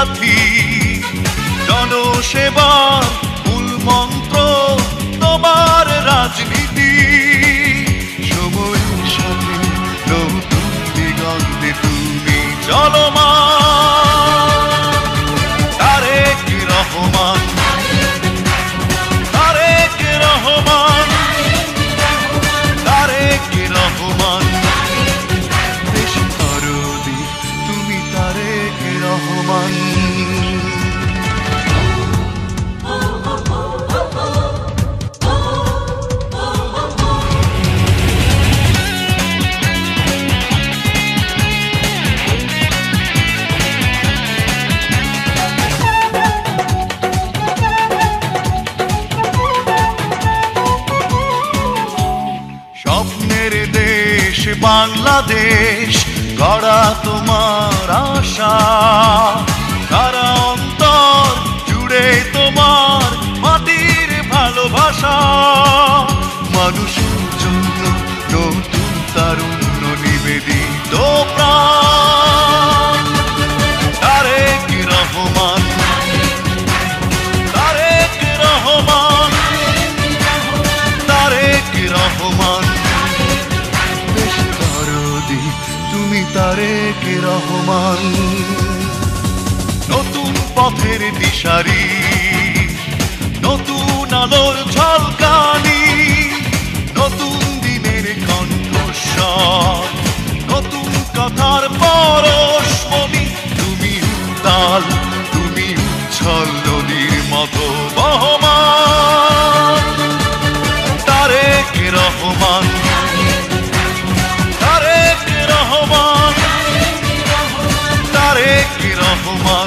সাথী জনসেবার মূল মন্ত্র তোমার রাজনীতি সময়ের সাথে নতুন দিগন্তে তুমি চলমান তারেক রহমান তারেক রহমান তারেক রহমান দেশ দরদি তুমি তারেক রহমান স্বপ্নের দেশ বাংলাদেশ গড়া তোমার আশা সারা অন্তর জুড়ে তোমার মাটির ভালোবাসা মানুষের জন্য নতুন তারুণ্য নিবেদিত প্রাণ তারেক রহমান তারেক রহমান তারেক রহমান দেশ দরদি তুমি তারেক রহমান নতুন পথের দিশারি নতুন আলোর ঝলকানি নতুন দিনের কণ্ঠস্বর নতুন কথার পরশমণি তুমি উত্তাল তুমি উচ্ছল নদীর মতো বহমান তারেক রহমান তারেক রহমান তারেক রহমান